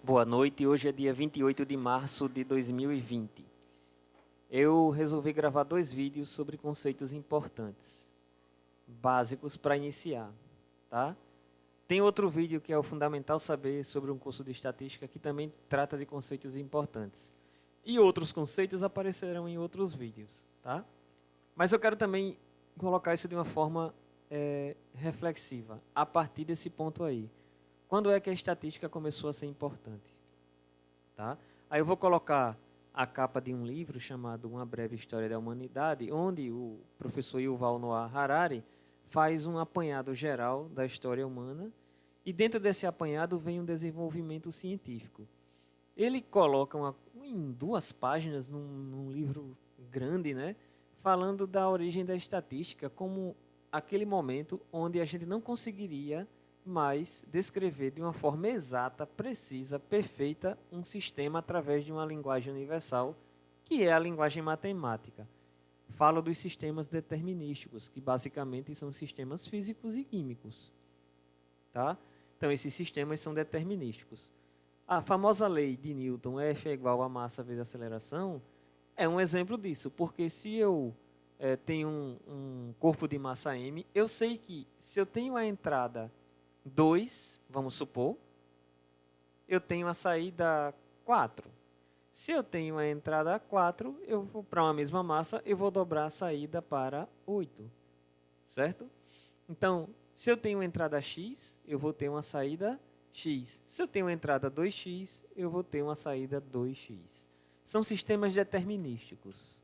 Boa noite, hoje é dia 28 de março de 2020. Eu resolvi gravar 2 vídeos sobre conceitos importantes, básicos para iniciar, tá? Tem outro vídeo que é o Fundamental Saber sobre um curso de estatística que também trata de conceitos importantes. E outros conceitos aparecerão em outros vídeos, tá? Mas eu quero também colocar isso de uma forma reflexiva, a partir desse ponto aí. Quando é que a estatística começou a ser importante? Tá? Aí eu vou colocar a capa de um livro chamado Uma Breve História da Humanidade, onde o professor Yuval Noah Harari faz um apanhado geral da história humana e dentro desse apanhado vem um desenvolvimento científico. Ele coloca em 2 páginas, num livro grande, né, falando da origem da estatística como aquele momento onde a gente não conseguiria mais descrever de uma forma exata, precisa, perfeita, um sistema através de uma linguagem universal, que é a linguagem matemática. Falo dos sistemas determinísticos, que basicamente são sistemas físicos e químicos. Tá? Então, esses sistemas são determinísticos. A famosa lei de Newton, F é igual a massa vezes a aceleração, é um exemplo disso, porque se eu tenho um corpo de massa m, eu sei que se eu tenho a entrada 2, vamos supor, eu tenho a saída 4. Se eu tenho a entrada 4, eu vou para uma mesma massa, eu vou dobrar a saída para 8, certo? Então, se eu tenho a entrada x, eu vou ter uma saída x. Se eu tenho a entrada 2x, eu vou ter uma saída 2x. São sistemas determinísticos.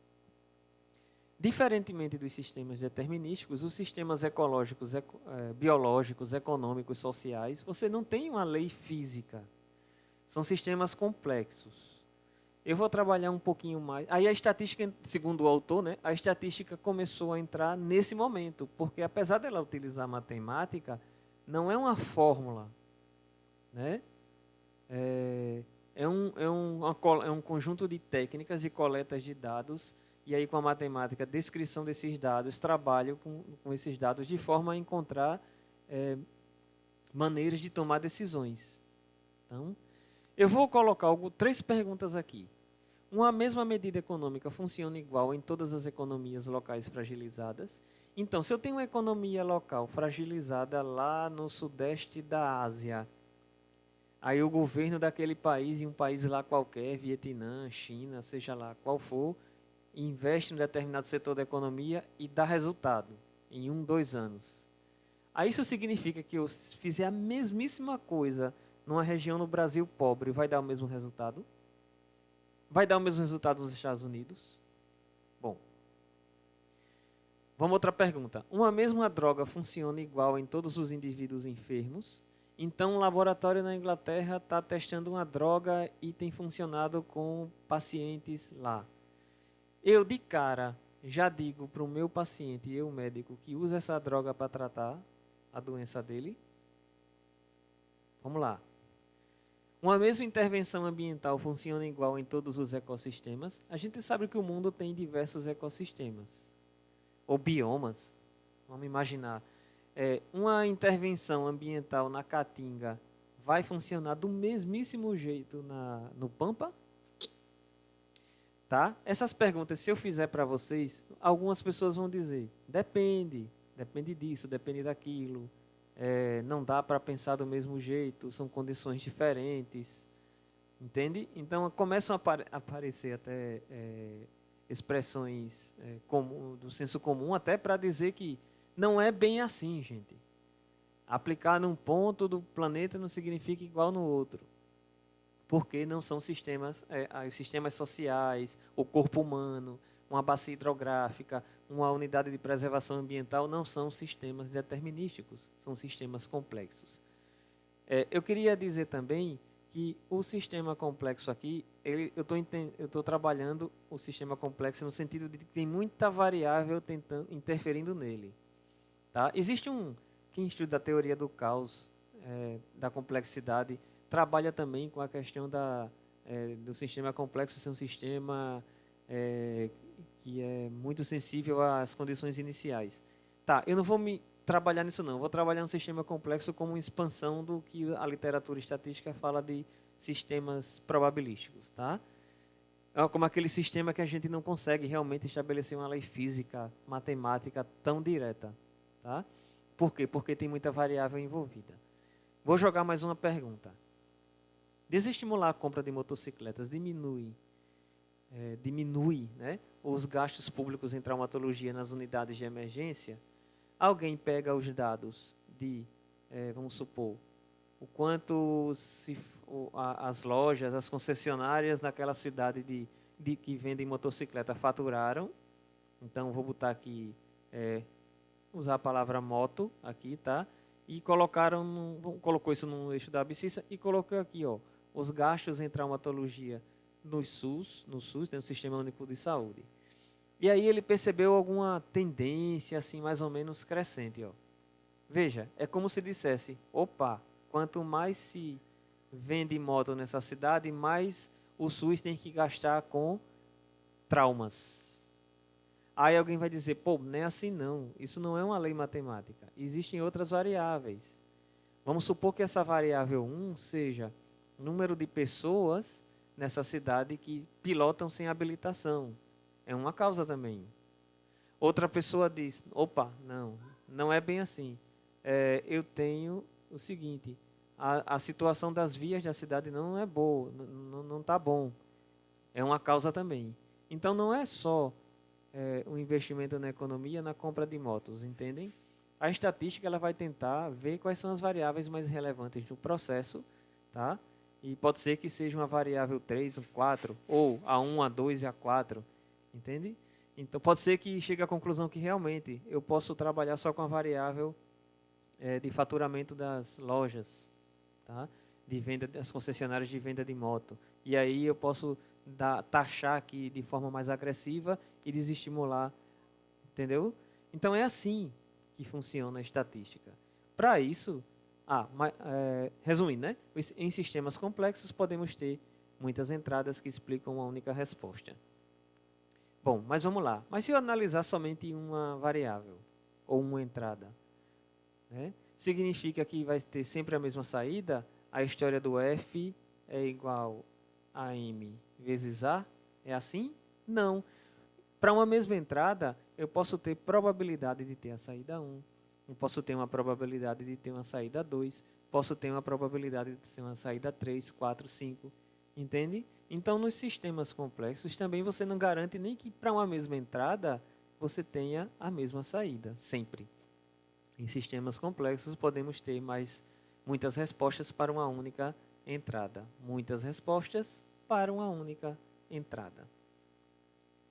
Diferentemente dos sistemas determinísticos, os sistemas ecológicos, biológicos, econômicos, sociais, você não tem uma lei física. São sistemas complexos. Eu vou trabalhar um pouquinho mais. Aí a estatística, segundo o autor, né, a estatística começou a entrar nesse momento, porque apesar dela utilizar matemática, não é uma fórmula, né? É um conjunto de técnicas e coletas de dados, e aí com a matemática, descrição desses dados, trabalho com esses dados de forma a encontrar maneiras de tomar decisões. Então, eu vou colocar 3 perguntas aqui. Uma mesma medida econômica funciona igual em todas as economias locais fragilizadas? Então, se eu tenho uma economia local fragilizada lá no sudeste da Ásia, aí o governo daquele país, em um país lá qualquer, Vietnã, China, seja lá qual for, investe em um determinado setor da economia e dá resultado em 2 anos. Aí isso significa que eu fizer a mesmíssima coisa numa região no Brasil pobre, vai dar o mesmo resultado? Vai dar o mesmo resultado nos Estados Unidos? Bom, vamos a outra pergunta. Uma mesma droga funciona igual em todos os indivíduos enfermos? Então, um laboratório na Inglaterra está testando uma droga e tem funcionado com pacientes lá. Eu, de cara, já digo para o meu paciente, eu médico, que usa essa droga para tratar a doença dele? Vamos lá. Uma mesma intervenção ambiental funciona igual em todos os ecossistemas? A gente sabe que o mundo tem diversos ecossistemas, ou biomas. Vamos imaginar. Uma intervenção ambiental na Caatinga vai funcionar do mesmíssimo jeito no Pampa? Tá? Essas perguntas, se eu fizer para vocês, algumas pessoas vão dizer, depende disso, depende daquilo, não dá para pensar do mesmo jeito, são condições diferentes, entende? Então começam a aparecer até expressões do senso comum, até para dizer que não é bem assim, gente. Aplicar num ponto do planeta não significa igual no outro. Porque não são sistemas, os sistemas sociais, o corpo humano, uma bacia hidrográfica, uma unidade de preservação ambiental não são sistemas determinísticos, são sistemas complexos. Eu queria dizer também que o sistema complexo aqui, eu estou trabalhando o sistema complexo no sentido de que tem muita variável interferindo nele. Tá? Existe quem estuda a teoria do caos, da complexidade, trabalha também com a questão do sistema complexo ser um sistema que é muito sensível às condições iniciais. Tá, eu não vou me trabalhar nisso não. Vou trabalhar no sistema complexo como uma expansão do que a literatura estatística fala de sistemas probabilísticos, tá? É como aquele sistema que a gente não consegue realmente estabelecer uma lei física, matemática tão direta, tá? Por quê? Porque tem muita variável envolvida. Vou jogar mais uma pergunta. Desestimular a compra de motocicletas diminui, né, os gastos públicos em traumatologia nas unidades de emergência? Alguém pega os dados de, vamos supor, o quanto as lojas, as concessionárias naquela cidade que vendem motocicleta faturaram. Então, vou botar aqui, usar a palavra moto aqui, tá? E colocou isso no eixo da abscissa e colocou aqui, ó, os gastos em traumatologia no SUS, no Sistema Único de Saúde. E aí ele percebeu alguma tendência, assim, mais ou menos crescente, ó. Veja, é como se dissesse, opa, quanto mais se vende moto nessa cidade, mais o SUS tem que gastar com traumas. Aí alguém vai dizer, pô, não é assim não, isso não é uma lei matemática, existem outras variáveis. Vamos supor que essa variável 1 seja o número de pessoas nessa cidade que pilotam sem habilitação. É uma causa também. Outra pessoa diz, opa, não é bem assim. Eu tenho o seguinte, a situação das vias da cidade não é boa, não está bom. É uma causa também. Então não é só o investimento na economia, na compra de motos, entendem? A estatística ela vai tentar ver quais são as variáveis mais relevantes do processo, tá? E pode ser que seja uma variável 3, 4, ou a 1, a 2 e a 4, entende? Então pode ser que chegue à conclusão que realmente eu posso trabalhar só com a variável de faturamento das lojas, tá? De venda das concessionárias de venda de moto. E aí eu posso taxar aqui de forma mais agressiva e desestimular, entendeu? Então é assim que funciona a estatística. Para isso, resumindo, né? Em sistemas complexos podemos ter muitas entradas que explicam uma única resposta. Bom, mas vamos lá. Mas se eu analisar somente uma variável ou uma entrada, né? Significa que vai ter sempre a mesma saída? A história do F é igual a M vezes A? É assim? Não. Para uma mesma entrada, eu posso ter probabilidade de ter a saída 1, eu posso ter uma probabilidade de ter uma saída 2, posso ter uma probabilidade de ter uma saída 3, 4, 5, entende? Então, nos sistemas complexos, também você não garante nem que para uma mesma entrada, você tenha a mesma saída, sempre. Em sistemas complexos, podemos ter muitas respostas para uma única entrada. Muitas respostas para uma única entrada.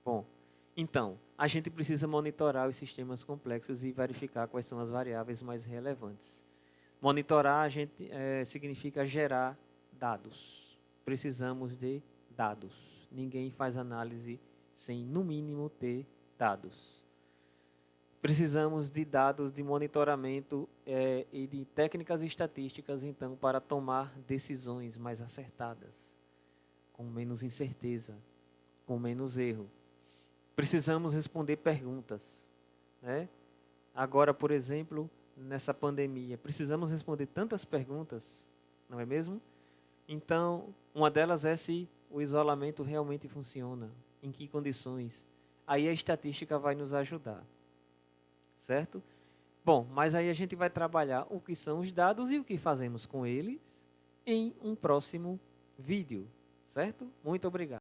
Bom, então, a gente precisa monitorar os sistemas complexos e verificar quais são as variáveis mais relevantes. Monitorar significa gerar dados. Precisamos de dados. Ninguém faz análise sem, no mínimo, ter dados. Precisamos de dados de monitoramento e de técnicas estatísticas, então, para tomar decisões mais acertadas, com menos incerteza, com menos erro. Precisamos responder perguntas, né? Agora, por exemplo, nessa pandemia, precisamos responder tantas perguntas, não é mesmo? Então, uma delas é se o isolamento realmente funciona, em que condições. Aí a estatística vai nos ajudar. Certo? Bom, mas aí a gente vai trabalhar o que são os dados e o que fazemos com eles em um próximo vídeo, certo? Muito obrigado.